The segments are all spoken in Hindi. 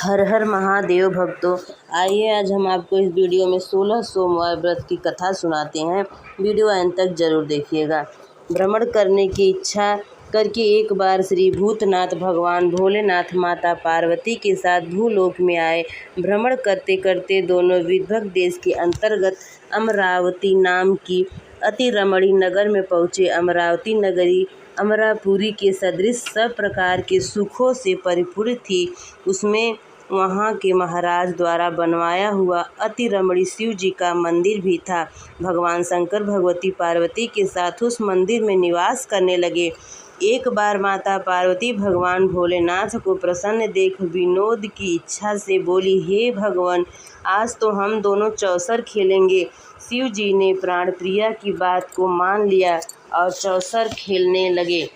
हर हर महादेव भक्तों, आइए आज हम आपको इस वीडियो में 16 सोमवार व्रत की कथा सुनाते हैं। वीडियो अंत तक जरूर देखिएगा। भ्रमण करने की इच्छा करके एक बार श्री भूतनाथ भगवान भोलेनाथ माता पार्वती के साथ भूलोक में आए। भ्रमण करते करते दोनों विदर्भ देश के अंतर्गत अमरावती नाम की अति रमणीय नगर में पहुँचे। अमरावती नगरी अमरापुरी के सदृश सब प्रकार के सुखों से परिपूर्ण थी। उसमें वहाँ के महाराज द्वारा बनवाया हुआ अति रमणीय शिव जी का मंदिर भी था। भगवान शंकर भगवती पार्वती के साथ उस मंदिर में निवास करने लगे। एक बार माता पार्वती भगवान भोलेनाथ को प्रसन्न देख विनोद की इच्छा से बोली, हे भगवान, आज तो हम दोनों चौसर खेलेंगे। शिव जी ने प्राण प्रिया की बात को मान लिया और चौसर खेलने लगे।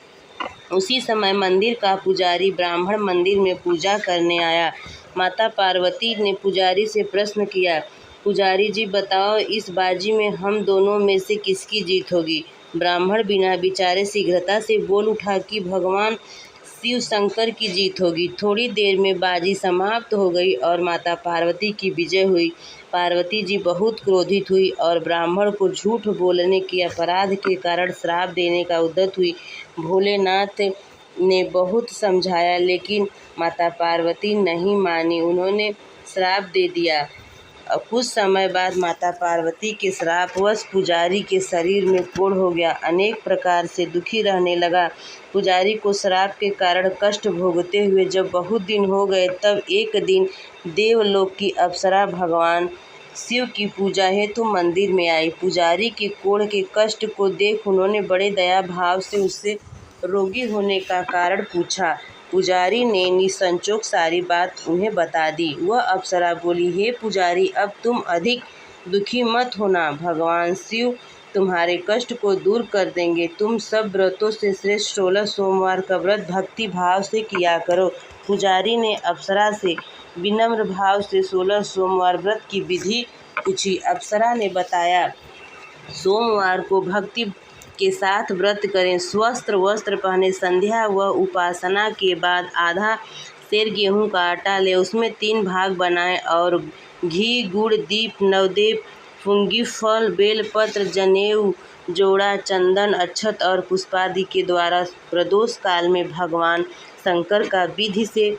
उसी समय मंदिर का पुजारी ब्राह्मण मंदिर में पूजा करने आया। माता पार्वती ने पुजारी से प्रश्न किया, पुजारी जी बताओ, इस बाजी में हम दोनों में से किसकी जीत होगी? ब्राह्मण बिना विचारे शीघ्रता से बोल उठा कि भगवान शिव शंकर की जीत होगी। थोड़ी देर में बाजी समाप्त हो गई और माता पार्वती की विजय हुई। पार्वती जी बहुत क्रोधित हुई और ब्राह्मण को झूठ बोलने के अपराध के कारण श्राप देने का उद्यत हुई। भोलेनाथ ने बहुत समझाया लेकिन माता पार्वती नहीं मानी। उन्होंने श्राप दे दिया। कुछ समय बाद माता पार्वती के श्रापवश पुजारी के शरीर में कोढ़ हो गया। अनेक प्रकार से दुखी रहने लगा। पुजारी को श्राप के कारण कष्ट भोगते हुए जब बहुत दिन हो गए, तब एक दिन देवलोक की अप्सरा भगवान शिव की पूजा हेतु मंदिर में आई। पुजारी के कोढ़ के कष्ट को देख उन्होंने बड़े दया भाव से उससे रोगी होने का कारण पूछा। पुजारी ने निसंकोच सारी बात उन्हें बता दी। वह अप्सरा बोली, हे पुजारी, अब तुम अधिक दुखी मत होना। भगवान शिव तुम्हारे कष्ट को दूर कर देंगे। तुम सब व्रतों से श्रेष्ठ 16 सोमवार का व्रत भक्ति भाव से किया करो। पुजारी ने अप्सरा से विनम्र भाव से 16 सोमवार व्रत की विधि पूछी। अप्सरा ने बताया, सोमवार को भक्ति के साथ व्रत करें, स्वस्थ वस्त्र पहने, संध्या व उपासना के बाद आधा सेर गेहूं का आटा ले, उसमें 3 भाग बनाएं और घी, गुड़, दीप, नवदेव, फुंगी, फल, बेलपत्र, जनेऊ, जोड़ा, चंदन, अक्षत और पुष्पादि के द्वारा प्रदोष काल में भगवान शंकर का विधि से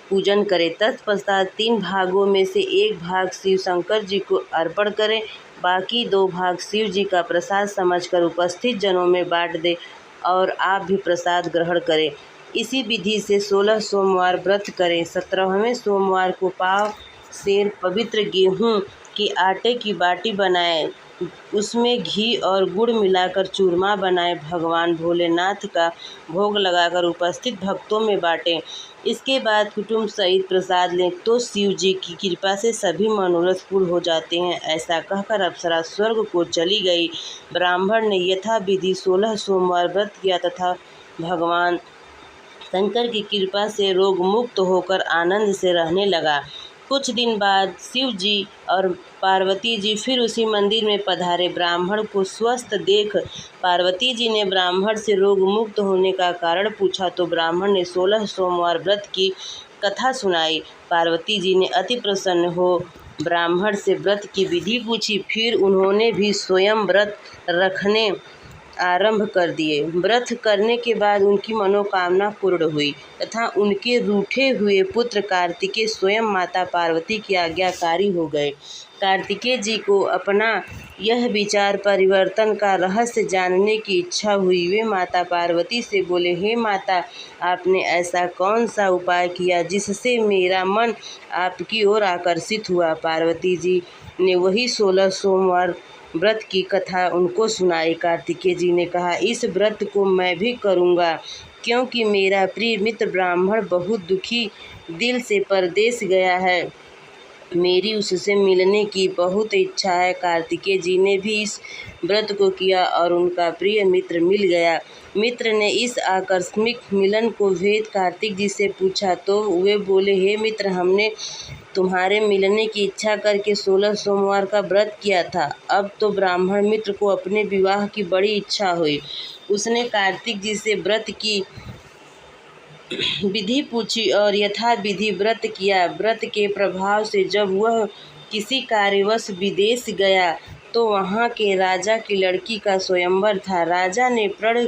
पूजन करें। तत्पश्चात 3 भागों में से 1 भाग शिव शंकर जी को अर्पण करें। बाकी 2 भाग शिव जी का प्रसाद समझकर उपस्थित जनों में बांट दें और आप भी प्रसाद ग्रहण करें। इसी विधि से 16 सोमवार व्रत करें। 17वें सोमवार को पाव सेर पवित्र गेहूं के आटे की बाटी बनाएं, उसमें घी और गुड़ मिलाकर चूरमा बनाएं, भगवान भोलेनाथ का भोग लगाकर उपस्थित भक्तों में बांटें। इसके बाद कुटुंब सहित प्रसाद लें तो शिव जी की कृपा से सभी मनोरथ पूर्ण हो जाते हैं। ऐसा कहकर अप्सरा स्वर्ग को चली गई। ब्राह्मण ने यथा विधि 16 सोमवार व्रत किया तथा भगवान शंकर की कृपा से रोग मुक्त होकर आनंद से रहने लगा। कुछ दिन बाद शिव जी और पार्वती जी फिर उसी मंदिर में पधारे। ब्राह्मण को स्वस्थ देख पार्वती जी ने ब्राह्मण से रोग मुक्त होने का कारण पूछा तो ब्राह्मण ने 16 सोमवार व्रत की कथा सुनाई। पार्वती जी ने अति प्रसन्न हो ब्राह्मण से व्रत की विधि पूछी। फिर उन्होंने भी स्वयं व्रत रखने आरंभ कर दिए। व्रत करने के बाद उनकी मनोकामना पूर्ण हुई तथा उनके रूठे हुए पुत्र कार्तिकेय स्वयं माता पार्वती की आज्ञाकारी हो गए। कार्तिकेय जी को अपना यह विचार परिवर्तन का रहस्य जानने की इच्छा हुई। वे माता पार्वती से बोले, हे माता, आपने ऐसा कौन सा उपाय किया जिससे मेरा मन आपकी ओर आकर्षित हुआ? पार्वती जी ने वही 16 सोमवार व्रत की कथा उनको सुनाई। कार्तिकेय जी ने कहा, इस व्रत को मैं भी करूँगा क्योंकि मेरा प्रिय मित्र ब्राह्मण बहुत दुखी दिल से परदेश गया है। मेरी उससे मिलने की बहुत इच्छा है। कार्तिकेय जी ने भी इस व्रत को किया और उनका प्रिय मित्र मिल गया। मित्र ने इस आकस्मिक मिलन को भेद कार्तिक जी से पूछा तो वे बोले, हे मित्र, हमने तुम्हारे मिलने की इच्छा करके 16 सोमवार का व्रत किया था। अब तो ब्राह्मण मित्र को अपने विवाह की बड़ी इच्छा हुई। उसने कार्तिक जी से व्रत की विधि पूछी और यथा विधि व्रत किया। व्रत के प्रभाव से जब वह किसी कार्यवश विदेश गया तो वहाँ के राजा की लड़की का स्वयंवर था। राजा ने प्रण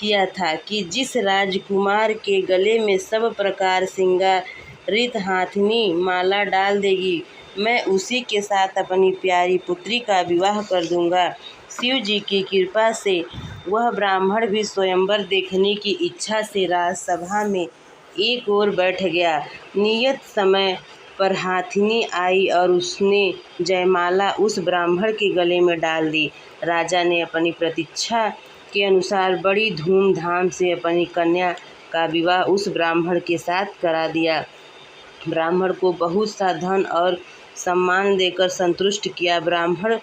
किया था कि जिस राजकुमार के गले में सब प्रकार श्रृंगारित हाथनी माला डाल देगी, मैं उसी के साथ अपनी प्यारी पुत्री का विवाह कर दूंगा। शिव जी की कृपा से वह ब्राह्मण भी स्वयंवर देखने की इच्छा से राजसभा में एक ओर बैठ गया। नियत समय पर हाथिनी आई और उसने जयमाला उस ब्राह्मण के गले में डाल दी। राजा ने अपनी प्रतीक्षा के अनुसार बड़ी धूमधाम से अपनी कन्या का विवाह उस ब्राह्मण के साथ करा दिया। ब्राह्मण को बहुत सा धन और सम्मान देकर संतुष्ट किया। ब्राह्मण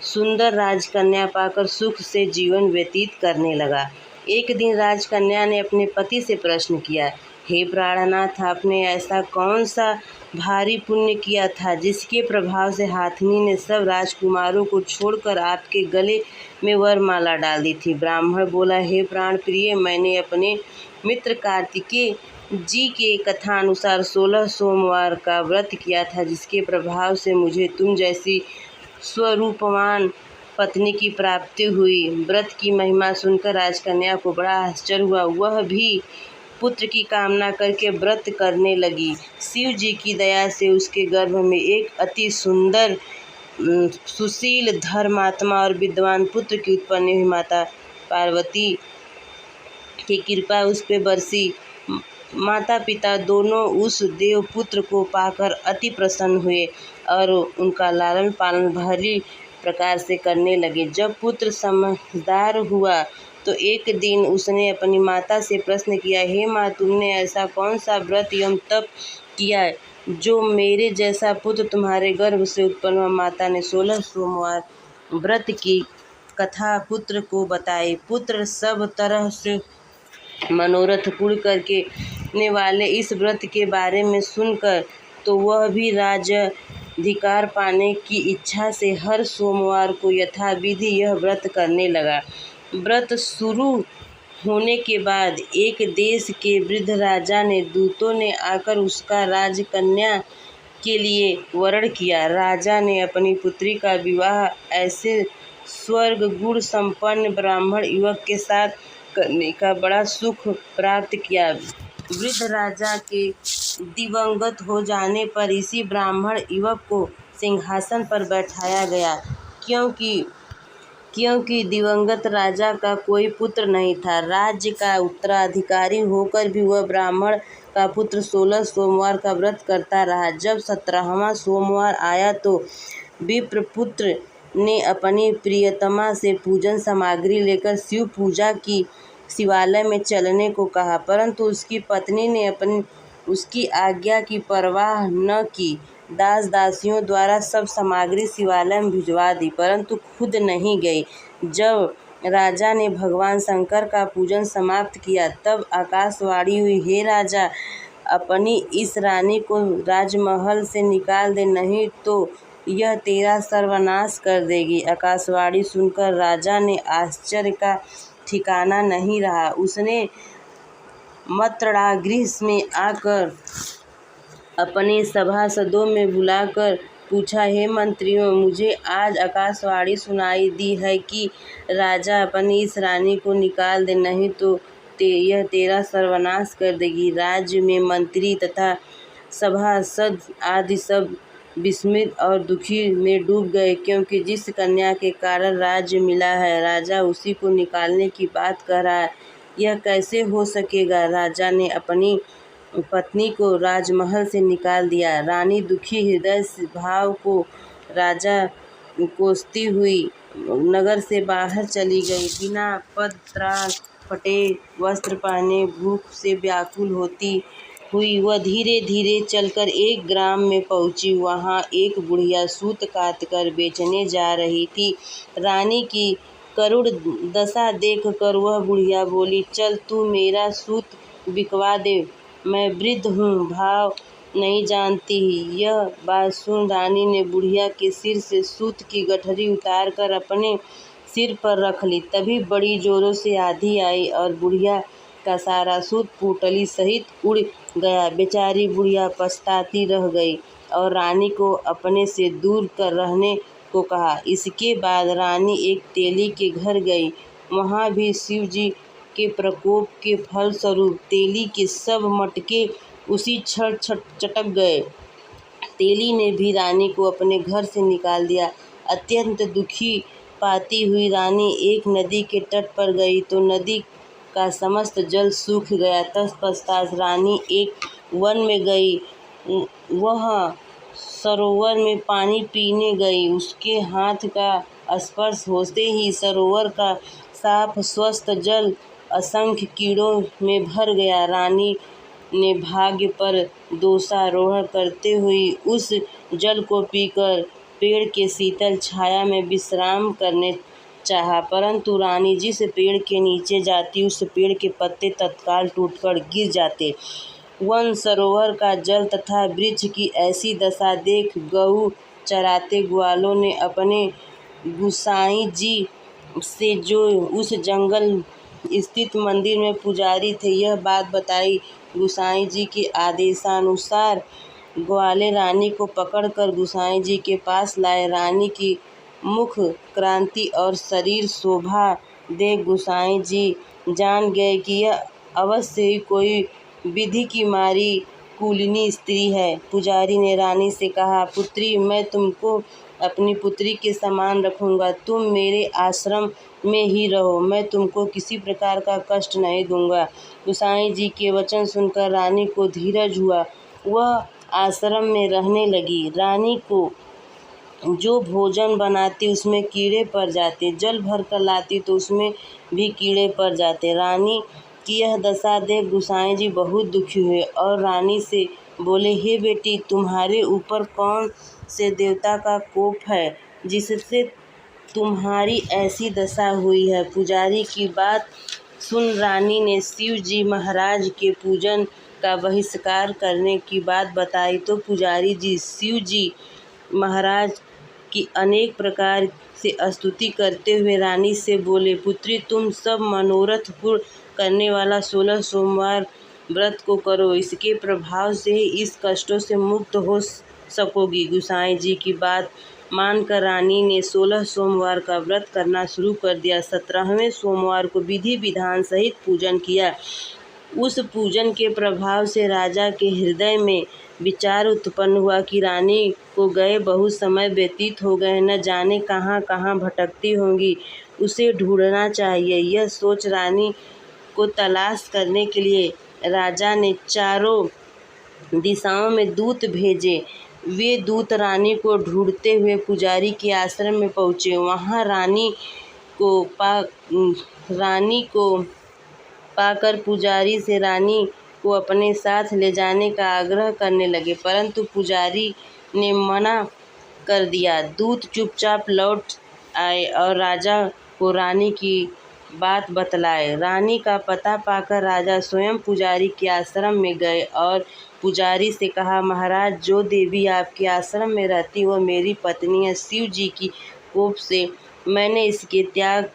सुंदर राजकन्या पाकर सुख से जीवन व्यतीत करने लगा। एक दिन राजकन्या ने अपने पति से प्रश्न किया, हे प्राणनाथ, आपने ऐसा कौन सा भारी पुण्य किया था जिसके प्रभाव से हाथिनी ने सब राजकुमारों को छोड़कर आपके गले में वरमाला डाल दी थी। ब्राह्मण बोला, हे प्राण प्रिय, मैंने अपने मित्र कार्तिकेय जी के कथा अनुसार 16 सोमवार का व्रत किया था, जिसके प्रभाव से मुझे तुम जैसी स्वरूपवान पत्नी की प्राप्ति हुई। व्रत की महिमा सुनकर राजकन्या को बड़ा आश्चर्य हुआ। वह भी पुत्र की कामना करके व्रत करने लगी। शिव जी की दया से उसके गर्भ में एक अति सुंदर सुशील धर्मात्मा और विद्वान पुत्र की उत्पन्न हुई। माता पार्वती की कृपा उस पे बरसी। माता पिता दोनों उस देवपुत्र को पाकर अति प्रसन्न हुए और उनका लालन पालन भली प्रकार से करने लगे। जब पुत्र समझदार हुआ तो एक दिन उसने अपनी माता से प्रश्न किया, हे माँ, तुमने ऐसा कौन सा व्रत एवं तप किया जो मेरे जैसा पुत्र तुम्हारे गर्भ से उत्पन्न हुआ। माता ने 16 सोमवार व्रत की कथा पुत्र को बताई। पुत्र सब तरह से मनोरथ पूर्ण करने वाले इस व्रत के बारे में सुनकर तो वह भी राजाधिकार पाने की इच्छा से हर सोमवार को यथाविधि यह व्रत करने लगा। व्रत शुरू होने के बाद एक देश के वृद्ध राजा ने दूतों ने आकर उसका राजकन्या के लिए वरण किया। राजा ने अपनी पुत्री का विवाह ऐसे स्वर्ग गुण संपन्न ब्राह्मण युवक के साथ करने का बड़ा सुख प्राप्त किया। वृद्ध राजा के दिवंगत हो जाने पर इसी ब्राह्मण युवक को सिंहासन पर बैठाया गया, क्योंकि दिवंगत राजा का कोई पुत्र नहीं था। राज्य का उत्तराधिकारी होकर भी वह ब्राह्मण का पुत्र 16 सोमवार का व्रत करता रहा। जब 17वां सोमवार आया तो विप्रपुत्र ने अपनी प्रियतमा से पूजन सामग्री लेकर शिव पूजा की शिवालय में चलने को कहा, परंतु उसकी पत्नी ने उसकी आज्ञा की परवाह न की। दास दासियों द्वारा सब सामग्री शिवालय में भिजवा दी, परंतु खुद नहीं गई। जब राजा ने भगवान शंकर का पूजन समाप्त किया तब आकाशवाणी हुई, हे राजा, अपनी इस रानी को राजमहल से निकाल दे, नहीं तो यह तेरा सर्वनाश कर देगी। आकाशवाणी सुनकर राजा ने आश्चर्य का ठिकाना नहीं रहा। उसने मर्तडागृह में आकर अपने सभासदों में बुलाकर पूछा, हे मंत्रियों, मुझे आज आकाशवाणी सुनाई दी है कि राजा अपनी इस रानी को निकाल दे, नहीं तो यह तेरा सर्वनाश कर देगी। राज्य में मंत्री तथा सभासद आदि सब विस्मित और दुखी में डूब गए, क्योंकि जिस कन्या के कारण राज्य मिला है राजा उसी को निकालने की बात कह रहा है, यह कैसे हो सकेगा। राजा ने अपनी पत्नी को राजमहल से निकाल दिया। रानी दुखी हृदय भाव को राजा कोसती हुई नगर से बाहर चली गई। बिना पत्राण फटे वस्त्र पहने भूख से व्याकुल होती हुई वह धीरे धीरे चलकर एक ग्राम में पहुंची। वहां एक बुढ़िया सूत काटकर बेचने जा रही थी। रानी की करुण दशा देखकर वह बुढ़िया बोली, चल तू मेरा सूत बिकवा दे, मैं वृद्ध हूँ, भाव नहीं जानती। यह बात सुन रानी ने बुढ़िया के सिर से सूत की गठरी उतारकर अपने सिर पर रख ली। तभी बड़ी जोरों से आंधी आई और बुढ़िया का सारा सूत पुतली सहित उड़ गया। बेचारी बुढ़िया पछताती रह गई और रानी को अपने से दूर कर रहने को कहा। इसके बाद रानी एक तेली के घर गई। वहाँ भी शिव जी के प्रकोप के फलस्वरूप तेली के सब मटके उसी क्षण चटक गए। तेली ने भी रानी को अपने घर से निकाल दिया। अत्यंत दुखी पाती हुई रानी एक नदी के तट पर गई तो नदी का समस्त जल सूख गया। तत्पश्चात रानी एक वन में गई। वह सरोवर में पानी पीने गई। उसके हाथ का स्पर्श होते ही सरोवर का साफ स्वस्थ जल असंख्य कीड़ों में भर गया। रानी ने भाग्य पर दोषारोपण करते हुए उस जल को पीकर पेड़ के शीतल छाया में विश्राम करने चाहा, परंतु रानी जिस पेड़ के नीचे जाती उस पेड़ के पत्ते तत्काल टूटकर गिर जाते। वन सरोवर का जल तथा वृक्ष की ऐसी दशा देख गऊ चराते ग्वालों ने अपने गुसाई जी से, जो उस जंगल स्थित मंदिर में पुजारी थे, यह बात बताई। गुसाई जी के आदेशानुसार ग्वाले रानी को पकड़कर गुसाई जी के पास लाए। रानी की मुख क्रांति और शरीर शोभा देख गुसाई जी जान गए कि यह अवश्य ही कोई विधि की मारी कुलीनी स्त्री है। पुजारी ने रानी से कहा, पुत्री, मैं तुमको अपनी पुत्री के समान रखूंगा। तुम मेरे आश्रम में ही रहो, मैं तुमको किसी प्रकार का कष्ट नहीं दूंगा। गुसाई जी के वचन सुनकर रानी को धीरज हुआ। वह आश्रम में रहने लगी। रानी को जो भोजन बनाती उसमें कीड़े पड़ जाते, जल भर कर लाती तो उसमें भी कीड़े पड़ जाते। रानी की यह दशा देख गुसाई जी बहुत दुखी हुए और रानी से बोले, हे बेटी, तुम्हारे ऊपर कौन से देवता का कोप है जिससे तुम्हारी ऐसी दशा हुई है। पुजारी की बात सुन रानी ने शिव जी महाराज के पूजन का बहिष्कार करने की बात बताई तो पुजारी जी शिव जी महाराज की अनेक प्रकार से स्तुति करते हुए रानी से बोले, पुत्री, तुम सब मनोरथ पूर्ण करने वाला 16 सोमवार व्रत को करो, इसके प्रभाव से ही इस कष्टों से मुक्त हो सकोगी। गुसाई जी की बात मानकर रानी ने 16 सोमवार का व्रत करना शुरू कर दिया। 17वें सोमवार को विधि विधान सहित पूजन किया। उस पूजन के प्रभाव से राजा के हृदय में विचार उत्पन्न हुआ कि रानी को गए बहुत समय व्यतीत हो गए, न जाने कहाँ कहाँ भटकती होंगी, उसे ढूंढना चाहिए। यह सोच रानी को तलाश करने के लिए राजा ने चारों दिशाओं में दूत भेजे। वे दूत रानी को ढूंढते हुए पुजारी के आश्रम में पहुँचे। वहाँ रानी को पाकर पुजारी से रानी को अपने साथ ले जाने का आग्रह करने लगे, परंतु पुजारी ने मना कर दिया। दूत चुपचाप लौट आए और राजा को रानी की बात बतलाए। रानी का पता पाकर राजा स्वयं पुजारी के आश्रम में गए और पुजारी से कहा, महाराज, जो देवी आपके आश्रम में रहती वह मेरी पत्नी है। शिव जी की कोप से मैंने इसके त्याग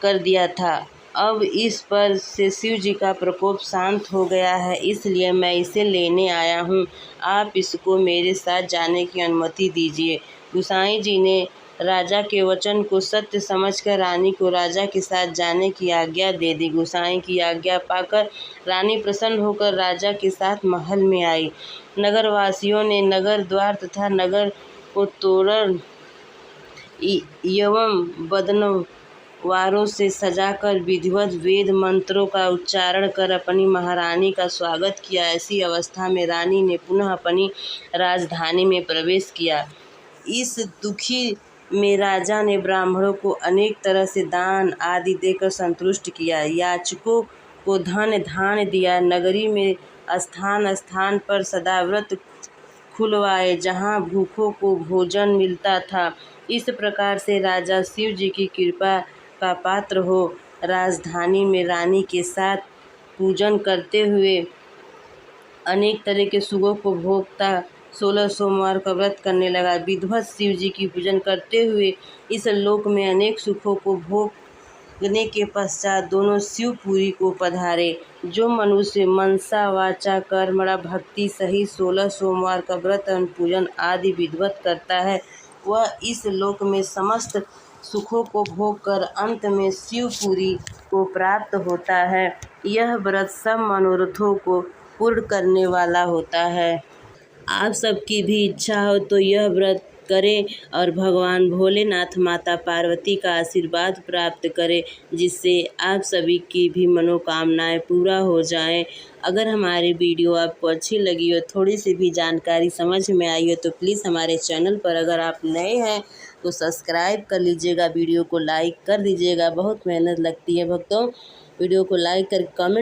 कर दिया था। अब इस पर से शिव जी का प्रकोप शांत हो गया है, इसलिए मैं इसे लेने आया हूँ। आप इसको मेरे साथ जाने की अनुमति दीजिए। गुसाई जी ने राजा के वचन को सत्य समझकर रानी को राजा के साथ जाने की आज्ञा दे दी। गुसाई की आज्ञा पाकर रानी प्रसन्न होकर राजा के साथ महल में आई। नगरवासियों ने नगर द्वार तथा नगर को तोरण एवं बदनवारों से सजाकर विधिवत वेद मंत्रों का उच्चारण कर अपनी महारानी का स्वागत किया। ऐसी अवस्था में रानी ने पुनः अपनी राजधानी में प्रवेश किया। इस दुखी में राजा ने ब्राह्मणों को अनेक तरह से दान आदि देकर संतुष्ट किया। याचकों को धन धान्य दिया। नगरी में स्थान स्थान पर सदाव्रत खुलवाए जहाँ भूखों को भोजन मिलता था। इस प्रकार से राजा शिव जी की कृपा का पात्र हो राजधानी में रानी के साथ पूजन करते हुए अनेक तरह के सुखों को भोगता 16 सोमवार का व्रत करने लगा। विधिवत शिव जी की पूजन करते हुए इस लोक में अनेक सुखों को भोग करने के पश्चात दोनों शिवपुरी को पधारे। जो मनुष्य मनसा वाचा कर्मणा भक्ति सहित 16 सोमवार का व्रत एवं पूजन आदि विधिवत करता है, वह इस लोक में समस्त सुखों को भोग कर अंत में शिवपुरी को प्राप्त होता है। यह व्रत सब मनोरथों को पूर्ण करने वाला होता है। आप सबकी भी इच्छा हो तो यह व्रत करें और भगवान भोलेनाथ माता पार्वती का आशीर्वाद प्राप्त करें, जिससे आप सभी की भी मनोकामनाएं पूरा हो जाएं। अगर हमारी वीडियो आपको अच्छी लगी हो, थोड़ी सी भी जानकारी समझ में आई हो, तो प्लीज़ हमारे चैनल पर अगर आप नए हैं तो सब्सक्राइब कर लीजिएगा, वीडियो को लाइक कर दीजिएगा। बहुत मेहनत लगती है भक्तों, वीडियो को लाइक कर कमेंट